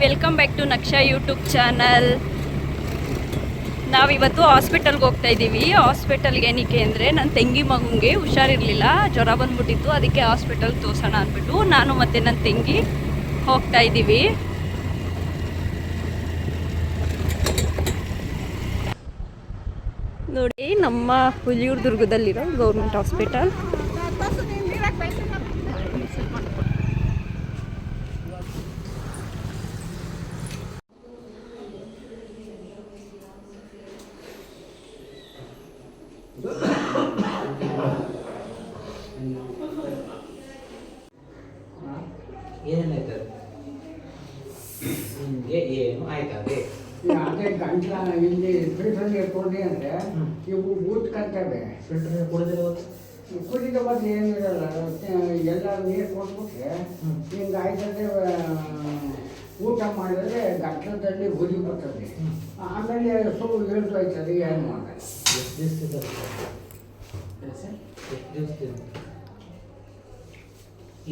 Welcome back to Naksha YouTube channel. ನಾವಿವತ್ತು ಹಾಸ್ಪಿಟಲ್ಗೆ ಹೋಗ್ತಾ ಇದ್ದೀವಿ. ಹಾಸ್ಪಿಟಲ್ಗೆ ಏನಕ್ಕೆ ಅಂದರೆ ನನ್ನ ತಂಗಿ ಮಗುಂಗೆ ಹುಷಾರಿರಲಿಲ್ಲ, ಜ್ವರ ಬಂದ್ಬಿಟ್ಟಿತ್ತು. ಅದಕ್ಕೆ ಹಾಸ್ಪಿಟಲ್ಗೆ ತೋರಿಸೋಣ ಅಂದ್ಬಿಟ್ಟು ನಾನು ಮತ್ತು ನನ್ನ ತಂಗಿ ಹೋಗ್ತಾ ಇದ್ದೀವಿ. ನೋಡಿ, ನಮ್ಮ ಹುಲಿಯೂರು ದುರ್ಗದಲ್ಲಿರೋ ಗೌರ್ಮೆಂಟ್ ಹಾಸ್ಪಿಟಲ್. ಏನಾಯ್ತು ನಿಮಗೆ? ಏನು ಆಯ್ತು? ಅದೇ ಗಂಟ್ಲ ಇಲ್ಲಿ ಫಿಲ್ಟರ್ ಕೊಡಿ ಅಂದರೆ ಇವು ಊದ್ಕಂತವೆ. ಫಿಲ್ಟರ್ ಕುಡಿದಿರೋ ಕುಡಿದ ಬಂದು ಏನು ಇರಲ್ಲ, ಎಲ್ಲ ನೀರು ಕೊಟ್ಬಿಟ್ರೆ ಹಿಂಗೆ ಆಯ್ತದೆ. ಊಟ ಮಾಡಿದ್ರೆ ಗಂಟ್ಲದಲ್ಲಿ ಉರಿ ಬರ್ತದೆ, ಆಮೇಲೆ ಸ್ವಲ್ಪ ಇಳಿದು ಆಯ್ತದೆ. ಏನು ಮಾಡಲ್ಲ. ಎಷ್ಟು ದಿವಸ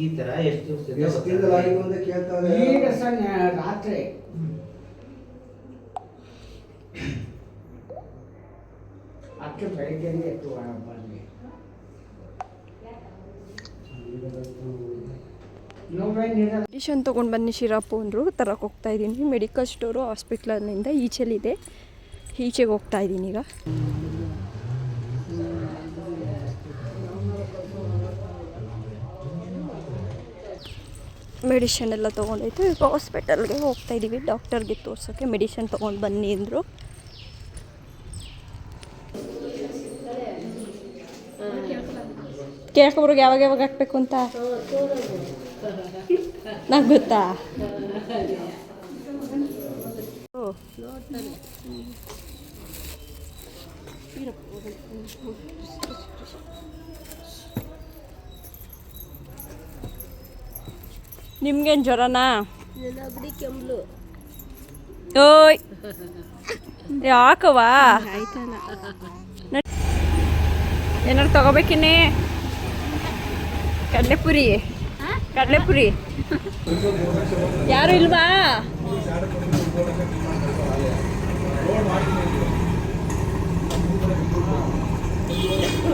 ಈ ಥರ ಎಷ್ಟು ದಿವಸ ಈಗ ಸಣ್ಣ ರಾತ್ರಿ ಅಷ್ಟು ಬೆಳಿಗ್ಗೆ ಎತ್ತು ಬಂದ್ವಿ. ಮೆಡಿಷನ್ ತೊಗೊಂಡು ಬನ್ನಿ ಶಿರಾಪು ಅಂದರು. ತರಕ್ಕೆ ಹೋಗ್ತಾ ಇದ್ದೀನಿ. ಮೆಡಿಕಲ್ ಸ್ಟೋರು ಹಾಸ್ಪಿಟ್ಲಿಂದ ಈಚೆಲಿದೆ, ಈಚೆಗೆ ಹೋಗ್ತಾ ಇದ್ದೀನಿ ಈಗ. ಮೆಡಿಷನ್ ಎಲ್ಲ ತೊಗೊಂಡಾಯ್ತು. ಈಗ ಹಾಸ್ಪಿಟಲ್ಗೆ ಹೋಗ್ತಾ ಇದ್ದೀವಿ. ಡಾಕ್ಟರ್ಗೆ ತೋರ್ಸೋಕ್ಕೆ ಮೆಡಿಷನ್ ತೊಗೊಂಡು ಬನ್ನಿ ಅಂದರು. ಕೇಳ್ಕೊಬ್ರಿಗೆ ಯಾವಾಗ ಯಾವಾಗ ಹಾಕ್ಬೇಕು ಅಂತ ನಂಗೆ ಗೊತ್ತಾ? ನಿಮ್ಗೇನು ಜ್ವರನಾ? ಓಯ್ ಯಾಕವಾ? ಏನಾರು ತಗೋಬೇಕಿನ್ನೇ? ಕಡಲೆಪುರಿ ಕಡಲೆಪುರಿ ಯಾರು ಇಲ್ವಾ?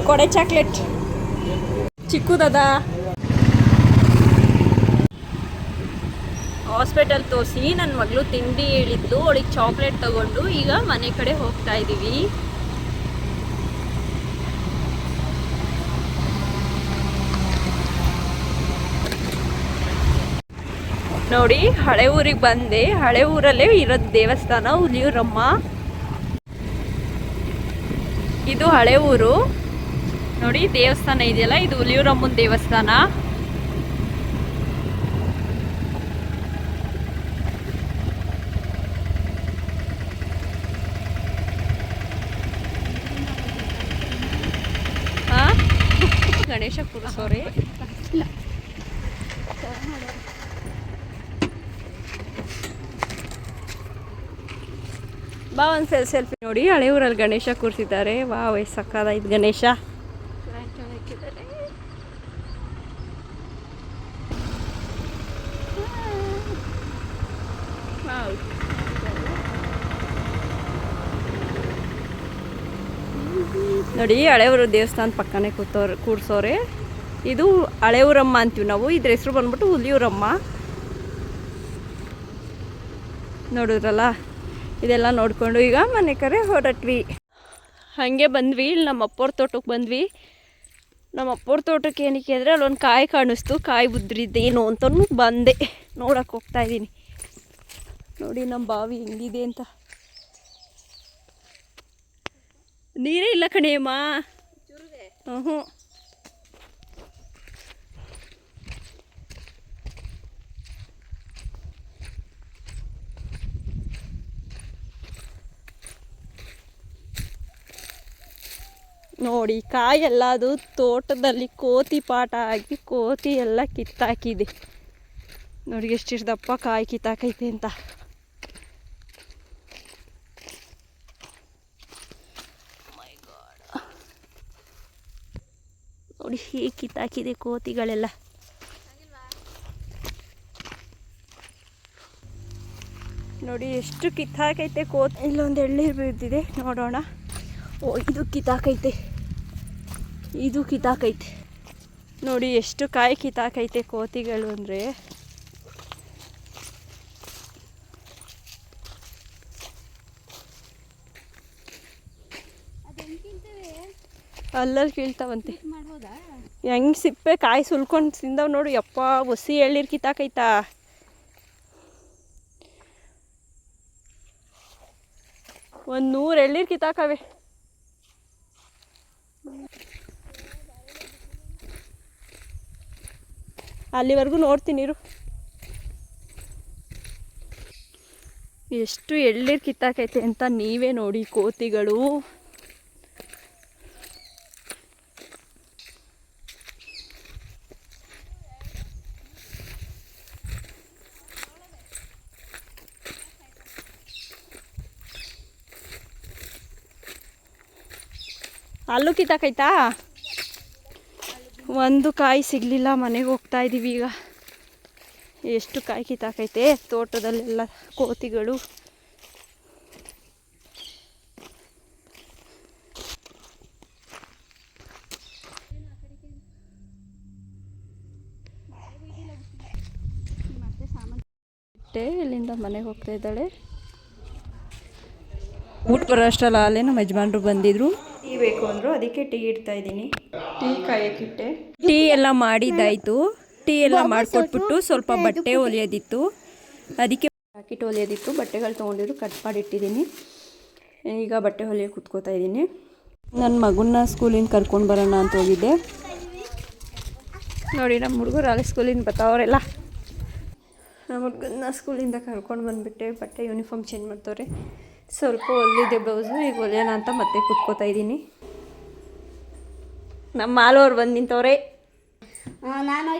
ಕೊಡೆ ಚಾಕ್ಲೇಟ್ ಚಿಕ್ಕುದದ. ಹಾಸ್ಪಿಟಲ್ ತೋರಿಸಿ ನನ್ನ ಮಗಳು ತಿಂಡಿ ಹೇಳಿದ್ಲು, ಅವಳಿಗೆ ಚಾಕ್ಲೇಟ್ ತಗೊಂಡು ಈಗ ಮನೆ ಕಡೆ ಹೋಗ್ತಾ ಇದ್ದೀವಿ. ನೋಡಿ, ಹಳೆ ಊರಿಗೆ ಬಂದೆ. ಹಳೆ ಊರಲ್ಲೇ ಇರೋದು ದೇವಸ್ಥಾನ ಹುಲಿಯೂರಮ್ಮ. ಇದು ಹಳೆ ಊರು. ನೋಡಿ, ದೇವಸ್ಥಾನ ಇದೆಯಲ್ಲ, ಇದು ಹುಲಿಯೂರಮ್ಮನ ದೇವಸ್ಥಾನ. ಗಣೇಶ ಕೂರಿಸೋರೆ. ಬಾ ಒಂದು ಸೆಲ್ಫಿ. ನೋಡಿ, ಹಳೆ ಊರಲ್ಲಿ ಗಣೇಶ ಕೂರಿಸಿದ್ದಾರೆ. ವಾವ್, ಎಷ್ಟು ಸಕ್ಕತ್ತಾಗಿದೆ ಗಣೇಶ. ನೋಡಿ, ಹಳೆಯೂರು ದೇವಸ್ಥಾನ ಪಕ್ಕನೇ ಕೂರ್ಸೋರೆ. ಇದು ಹಳೆಯೂರಮ್ಮ ಅಂತೀವಿ ನಾವು. ಇದ್ರ ಹೆಸರು ಬಂದ್ಬಿಟ್ಟು ಹುಲಿಯೂರಮ್ಮ. ನೋಡಿದ್ರಲ್ಲ, ಇದೆಲ್ಲ ನೋಡಿಕೊಂಡು ಈಗ ಮನೆ ಕಡೆ ಹೊರಟ್ವಿ. ಹಾಗೆ ಬಂದ್ವಿ, ಇಲ್ಲಿ ನಮ್ಮ ಅಪ್ಪವ್ರ ತೋಟಕ್ಕೆ ಬಂದ್ವಿ. ನಮ್ಮ ಅಪ್ಪವ್ರ ತೋಟಕ್ಕೆ ಏನಕ್ಕೆ ಅಂದರೆ ಅಲ್ಲೊಂದು ಕಾಯಿ ಕಾಣಿಸ್ತು. ಕಾಯಿ ಉದ್ರಿದ್ದೇನು ಅಂತಲೂ ಬಂದೆ. ನೋಡಕ್ಕೆ ಹೋಗ್ತಾ ಇದ್ದೀನಿ. ನೋಡಿ ನಮ್ಮ ಬಾವಿ ಹೆಂಗಿದೆ ಅಂತ. ನೀರೇ ಇಲ್ಲ ಕಣೇಮ್ಮ. ಹ್ಞೂ ನೋಡಿ, ಕಾಯೆಲ್ಲ ಅದು ತೋಟದಲ್ಲಿ ಕೋತಿ ಪಾಠ ಆಗಿ ಕೋತಿ ಎಲ್ಲ ಕಿತ್ತಾಕಿದೆ. ನೋಡಿ ಎಷ್ಟಿಷ್ಟು ದಪ್ಪ ಕಾಯಿ ಕಿತ್ತಾಕೈತೆ ಅಂತ. ನೋಡಿ ಹೇಗೆ ಕಿತ್ತಾಕಿದೆ ಕೋತಿಗಳೆಲ್ಲ. ನೋಡಿ ಎಷ್ಟು ಕಿತ್ತಾಕೈತೆ ಕೋತಿ. ಇಲ್ಲೊಂದು ಎಳ್ನೀರು ಬಿದ್ದಿದೆ, ನೋಡೋಣ. ಓ, ಇದು ಕಿತ್ತಾಕೈತೆ, ಇದು ಕಿತ್ತಾಕೈತೆ. ನೋಡಿ ಎಷ್ಟು ಕಾಯಿ ಕಿತ್ತಾಕೈತೆ ಕೋತಿಗಳು ಅಂದರೆ. ಅಲ್ಲಲ್ಲಿ ಕೀಳ್ತಾವಂತೆ. ಹೆಂಗೆ ಸಿಪ್ಪೆ ಕಾಯಿ ಸುಲ್ಕೊಂಡು ತಿಂದವ್ ನೋಡು. ಯಪ್ಪ, ಒಸಿ ಎಳ್ನೀರು ಕಿತ್ತಾಕೈತಾ. ಒಂದು 100 ಎಳ್ನೀರು ಕಿತ್ತಾಕವೆ. ಅಲ್ಲಿವರೆಗೂ ನೋಡ್ತೀನಿ ಇರು. ಎಷ್ಟು ಎಳ್ನೀರು ಕಿತ್ತಾಕೈತೆ ಅಂತ ನೀವೇ ನೋಡಿ ಕೋತಿಗಳು. ಅಲ್ಲೂ ಕಿತ್ತಾಕೈತಾ. ಒಂದು ಕಾಯಿ ಸಿಗಲಿಲ್ಲ, ಮನೆಗೆ ಹೋಗ್ತಾ ಇದ್ದೀವಿ ಈಗ. ಎಷ್ಟು ಕಾಯಿ ಕಿತ್ತಾಕೈತೆ ತೋಟದಲ್ಲೆಲ್ಲ ಕೋತಿಗಳು. ಇಲ್ಲಿಂದ ಮನೆಗೆ ಹೋಗ್ತಾ ಇದ್ದಾಳೆ. ಊಟ ಬರೋ ಅಷ್ಟಲ್ಲ ಅಲ್ಲೇ ನಮ್ಮ ಯಜಮಾನ್ರು ಬಂದಿದ್ರು. ಟೀ ಬೇಕು ಅಂದರು, ಅದಕ್ಕೆ ಟೀ ಇಡ್ತಾ ಇದ್ದೀನಿ. ಟೀ ಕಾಯಕ್ಕಿಟ್ಟೆ. ಟೀ ಎಲ್ಲ ಮಾಡಿದ್ದಾಯಿತು. ಟೀ ಎಲ್ಲ ಮಾಡಿಕೊಟ್ಬಿಟ್ಟು ಸ್ವಲ್ಪ ಬಟ್ಟೆ ಹೊಲಿಯೋದಿತ್ತು, ಅದಕ್ಕೆ ಪ್ಯಾಕೆಟ್ ಹೊಲಿಯೋದಿತ್ತು. ಬಟ್ಟೆಗಳು ತೊಗೊಂಡಿದ್ರು, ಕಟ್ ಮಾಡಿಟ್ಟಿದ್ದೀನಿ. ಈಗ ಬಟ್ಟೆ ಹೊಲಿಯೋಕೆ ಕುತ್ಕೋತಾ ಇದ್ದೀನಿ. ನನ್ನ ಮಗನ್ನ ಸ್ಕೂಲಿಂದ ಕರ್ಕೊಂಡು ಬರೋಣ ಅಂತ ಹೋಗಿದ್ದೆ. ನೋಡಿ ನಮ್ಮ ಹುಡುಗರು ಅಲ್ಲಿ ಸ್ಕೂಲಿಂದ ಬರ್ತಾವರೆಲ್ಲ. ನಮ್ಮ ಹುಡುಗನ್ನ ಸ್ಕೂಲಿಂದ ಕರ್ಕೊಂಡು ಬಂದುಬಿಟ್ಟೆ. ಬಟ್ಟೆ ಯೂನಿಫಾರ್ಮ್ ಚೇಂಜ್ ಮಾಡ್ತವ್ರೆ. ಸ್ವಲ್ಪ ಹೊಲಿದೆ ಬ್ಲೌಸು, ಈಗ ಹೊಲಿಯೋಣ ಅಂತ ಮತ್ತೆ ಕುತ್ಕೋತಾ ಇದ್ದೀನಿ. ನಮ್ಮ ಮಾಲೋರು ಬಂದು ನಿಂತವ್ರೆ. ನಾನು